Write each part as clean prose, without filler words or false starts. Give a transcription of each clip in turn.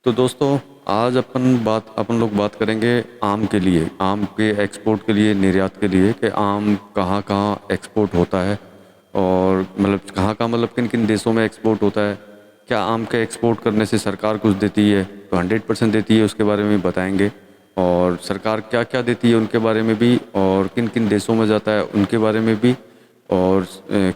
तो दोस्तों, आज अपन लोग बात करेंगे आम के लिए, आम के एक्सपोर्ट के लिए, निर्यात के लिए कि आम कहाँ कहाँ एक्सपोर्ट होता है और मतलब कहाँ कहाँ, मतलब किन किन देशों में एक्सपोर्ट होता है। क्या आम के एक्सपोर्ट करने से सरकार कुछ देती है? तो 100% देती है, उसके बारे में बताएंगे। और सरकार क्या क्या देती है उनके बारे में भी, और किन किन देशों में जाता है उनके बारे में भी, और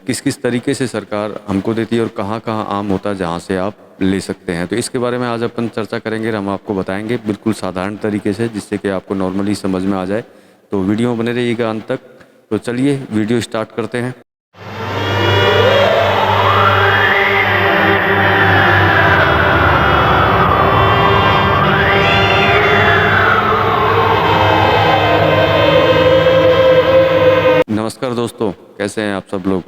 किस किस तरीके से सरकार हमको देती है और कहाँ कहाँ आम होता है जहाँ से आप ले सकते हैं। तो इसके बारे में आज अपन चर्चा करेंगे और हम आपको बताएंगे बिल्कुल साधारण तरीके से, जिससे कि आपको नॉर्मली समझ में आ जाए। तो वीडियो बने रहिएगा अंत तक। तो चलिए वीडियो स्टार्ट करते हैं। नमस्कार दोस्तों, कैसे हैं आप सब लोग।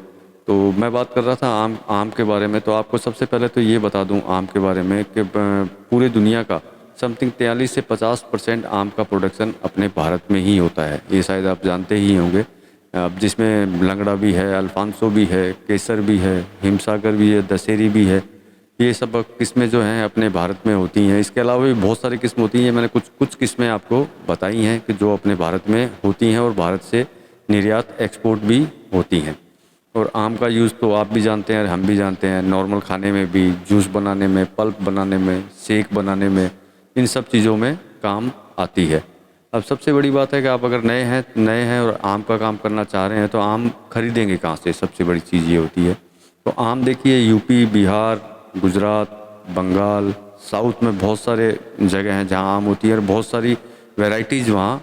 तो मैं बात कर रहा था आम आम के बारे में। तो आपको सबसे पहले तो ये बता दूं आम के बारे में कि पूरे दुनिया का समथिंग 43 से 50% आम का प्रोडक्शन अपने भारत में ही होता है। ये शायद आप जानते ही होंगे। अब जिसमें लंगड़ा भी है, अल्फांसो भी है, केसर भी है, हिमसागर भी है, दशहरी भी है। ये सब किस्में जो हैं अपने भारत में होती हैं। इसके अलावा भी बहुत सारी किस्में होती हैं। मैंने कुछ कुछ किस्में आपको बताई हैं कि जो अपने भारत में होती हैं और भारत से निर्यात एक्सपोर्ट भी होती हैं। और आम का यूज़ तो आप भी जानते हैं, हम भी जानते हैं, नॉर्मल खाने में भी, जूस बनाने में, पल्प बनाने में, शेक बनाने में, इन सब चीज़ों में काम आती है। अब सबसे बड़ी बात है कि आप अगर नए हैं और आम का काम करना चाह रहे हैं तो आम खरीदेंगे कहाँ से? सबसे बड़ी चीज़ ये होती है। तो आम देखिए, यूपी, बिहार, गुजरात, बंगाल, साउथ में बहुत सारे जगह हैं जहाँ आम होती है और बहुत सारी वैरायटीज़ वहाँ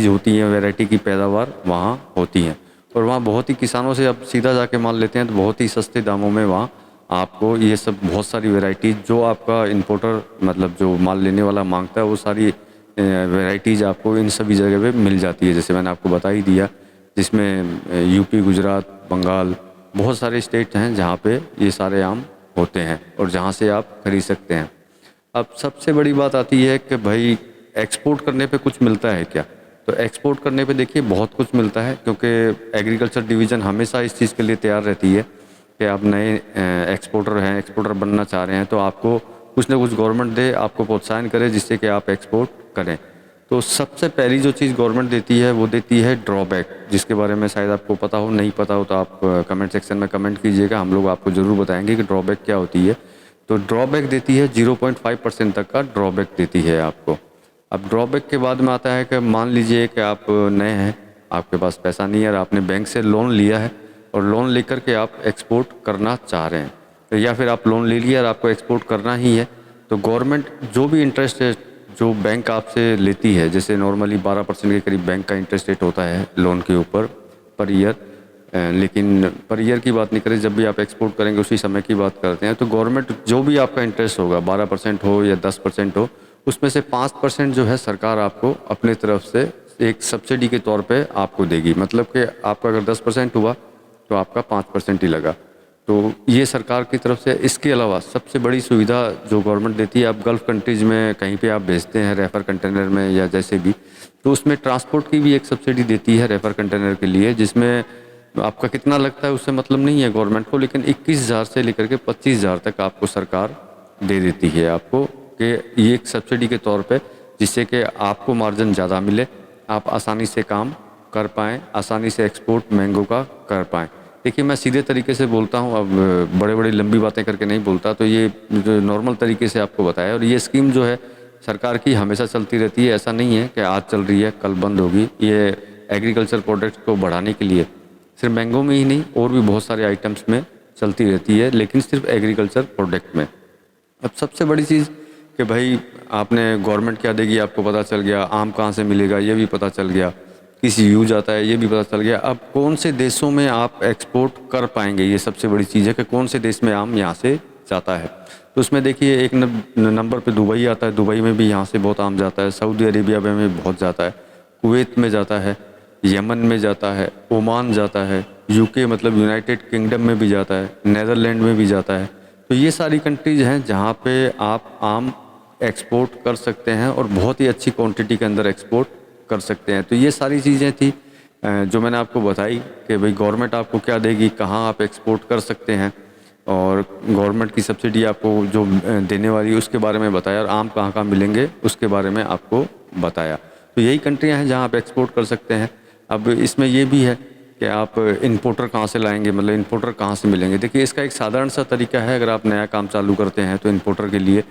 होती हैं। वैरायटी की पैदावार वहाँ होती हैं और वहाँ बहुत ही किसानों से आप सीधा जाके माल लेते हैं तो बहुत ही सस्ते दामों में वहाँ आपको ये सब बहुत सारी वैरायटीज़, जो आपका इंपोर्टर मतलब जो माल लेने वाला मांगता है, वो सारी वैरायटीज़ आपको इन सभी जगह पे मिल जाती है। जैसे मैंने आपको बता ही दिया, जिसमें यूपी, गुजरात, बंगाल, बहुत सारे स्टेट हैं जहाँ पे ये सारे आम होते हैं और जहाँ से आप खरीद सकते हैं। अब सबसे बड़ी बात आती है कि भाई एक्सपोर्ट करने पे कुछ मिलता है क्या? तो एक्सपोर्ट करने पे देखिए बहुत कुछ मिलता है, क्योंकि एग्रीकल्चर डिवीज़न हमेशा इस चीज़ के लिए तैयार रहती है कि आप नए एक्सपोर्टर हैं, एक्सपोर्टर बनना चाह रहे हैं, तो आपको कुछ ना कुछ गवर्नमेंट दे, आपको प्रोत्साहन करे जिससे कि आप एक्सपोर्ट करें। तो सबसे पहली जो चीज़ गवर्नमेंट देती है वो देती है ड्रॉबैक, जिसके बारे में शायद आपको पता हो, नहीं पता हो तो आप कमेंट सेक्शन में कमेंट कीजिएगा, हम लोग आपको ज़रूर बताएंगे कि ड्रॉबैक क्या होती है। तो ड्रॉबैक देती है 0.5% तक का ड्रॉबैक देती है आपको। अब ड्रॉबैक के बाद में आता है कि मान लीजिए कि आप नए हैं, आपके पास पैसा नहीं है और आपने बैंक से लोन लिया है और लोन लेकर के आप एक्सपोर्ट करना चाह रहे हैं, तो या फिर आप लोन ले लिया और आपको एक्सपोर्ट करना ही है, तो गवर्नमेंट जो भी इंटरेस्ट है जो बैंक आपसे लेती है, जैसे नॉर्मली 12% के करीब बैंक का इंटरेस्ट रेट होता है लोन के ऊपर पर ईयर, लेकिन पर ईयर की बात नहीं करें, जब भी आप एक्सपोर्ट करेंगे उसी समय की बात करते हैं। तो गवर्नमेंट जो भी आपका इंटरेस्ट होगा, 12% हो या 10% हो, उसमें से 5% जो है सरकार आपको अपने तरफ से एक सब्सिडी के तौर पे आपको देगी। मतलब कि आपका अगर 10% हुआ तो आपका 5% ही लगा। तो ये सरकार की तरफ से। इसके अलावा सबसे बड़ी सुविधा जो गवर्नमेंट देती है, आप गल्फ़ कंट्रीज़ में कहीं पे आप भेजते हैं रेफ़र कंटेनर में या जैसे भी, तो उसमें ट्रांसपोर्ट की भी एक सब्सिडी देती है रेफ़र कंटेनर के लिए, जिसमें आपका कितना लगता है उससे मतलब नहीं है गवर्नमेंट को, लेकिन 21,000 से लेकर के 25,000 तक आपको सरकार दे देती है आपको, कि ये एक सब्सिडी के तौर पे, जिससे कि आपको मार्जिन ज़्यादा मिले, आप आसानी से काम कर पाएँ, आसानी से एक्सपोर्ट मैंगो का कर पाएँ। देखिए, मैं सीधे तरीके से बोलता हूँ, अब बड़े बड़ी लंबी बातें करके नहीं बोलता, तो ये जो नॉर्मल तरीके से आपको बताया। और ये स्कीम जो है सरकार की हमेशा चलती रहती है, ऐसा नहीं है कि आज चल रही है कल बंद होगी। ये एग्रीकल्चर प्रोडक्ट्स को बढ़ाने के लिए सिर्फ मैंगो में ही नहीं, और भी बहुत सारे आइटम्स में चलती रहती है, लेकिन सिर्फ एग्रीकल्चर प्रोडक्ट में। अब सबसे बड़ी चीज़ कि भाई आपने गवर्नमेंट क्या देगी आपको पता चल गया, आम कहाँ से मिलेगा ये भी पता चल गया, किस यूज आता है ये भी पता चल गया। अब कौन से देशों में आप एक्सपोर्ट कर पाएंगे, ये सबसे बड़ी चीज़ है कि कौन से देश में आम यहाँ से जाता है। तो उसमें देखिए एक नंबर पे दुबई आता है, दुबई में भी यहाँ से बहुत आम जाता है, सऊदी अरेबिया में भी बहुत जाता है, कुवैत में जाता है, यमन में जाता है, ओमान जाता है, यूके मतलब यूनाइटेड किंगडम में भी जाता है, नीदरलैंड में भी जाता है। तो ये सारी कंट्रीज़ हैं जहाँ पे आप आम एक्सपोर्ट कर सकते हैं और बहुत ही अच्छी क्वांटिटी के अंदर एक्सपोर्ट कर सकते हैं। तो ये सारी चीज़ें थी जो मैंने आपको बताई कि भाई गवर्नमेंट आपको क्या देगी, कहाँ आप एक्सपोर्ट कर सकते हैं। और गवर्नमेंट की सब्सिडी आपको जो देने वाली है उसके बारे में बताया, और आम कहाँ कहाँ मिलेंगे उसके बारे में आपको बताया। तो यही कंट्रियाँ हैं जहाँ आप एक्सपोर्ट कर सकते हैं। अब इसमें ये भी है कि आप इंपोर्टर कहाँ से लाएंगे, मतलब इंपोर्टर कहाँ से मिलेंगे। देखिए इसका एक साधारण सा तरीका है, अगर आप नया काम चालू करते हैं तो इंपोर्टर के लिए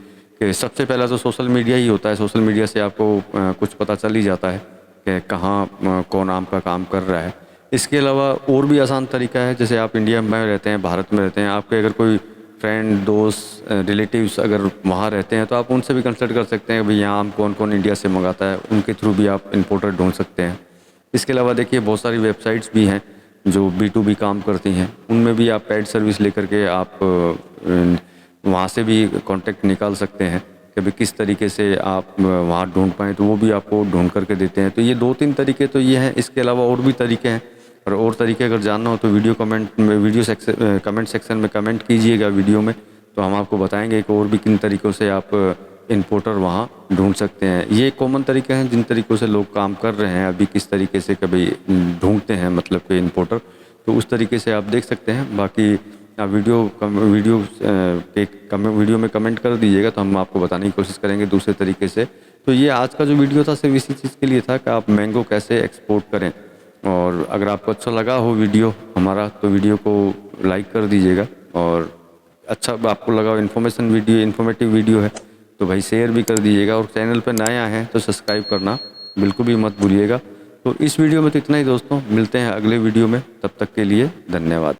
कि सबसे पहला तो सोशल मीडिया ही होता है। सोशल मीडिया से आपको कुछ पता चल ही जाता है कि कहाँ कौन आम का काम कर रहा है। इसके अलावा और भी आसान तरीका है, जैसे आप इंडिया में रहते हैं, भारत में रहते हैं, आपके अगर कोई फ्रेंड, दोस्त, रिलेटिव्स अगर वहाँ रहते हैं तो आप उनसे भी कंसल्ट कर सकते हैं भाई यहाँ आम कौन कौन इंडिया से मंगाता है, उनके थ्रू भी आप इंपोर्टर ढूंढ सकते हैं। इसके अलावा देखिए बहुत सारी वेबसाइट्स भी हैं जो B2B काम करती हैं, उनमें भी आप पेड सर्विस लेकर के आप वहाँ से भी कांटेक्ट निकाल सकते हैं कि भाई किस तरीके से आप वहाँ ढूंढ पाएँ, तो वो भी आपको ढूंढ करके देते हैं। तो ये 2-3 तरीके तो ये हैं। इसके अलावा और भी तरीके हैं, और तरीके अगर जानना हो तो कमेंट सेक्शन में कमेंट कीजिएगा वीडियो में, तो हम आपको बताएंगे कि और भी किन तरीक़ों से आप इंपोर्टर वहाँ ढूंढ सकते हैं। ये कॉमन तरीके हैं जिन तरीक़ों से लोग काम कर रहे हैं अभी, किस तरीके से कभी ढूंढते हैं मतलब कि इंपोर्टर, तो उस तरीके से आप देख सकते हैं। बाकी आप वीडियो में कमेंट कर दीजिएगा तो हम आपको बताने की कोशिश करेंगे दूसरे तरीके से। तो ये आज का जो वीडियो था सिर्फ इसी चीज़ के लिए था कि आप मैंगो कैसे एक्सपोर्ट करें। और अगर आपको अच्छा लगा हो वीडियो हमारा तो वीडियो को लाइक कर दीजिएगा, और अच्छा आपको लगा हो इन्फॉर्मेटिव वीडियो है तो भाई शेयर भी कर दीजिएगा, और चैनल पर नया है तो सब्सक्राइब करना बिल्कुल भी मत भूलिएगा। तो इस वीडियो में तो इतना ही दोस्तों, मिलते हैं अगले वीडियो में, तब तक के लिए धन्यवाद।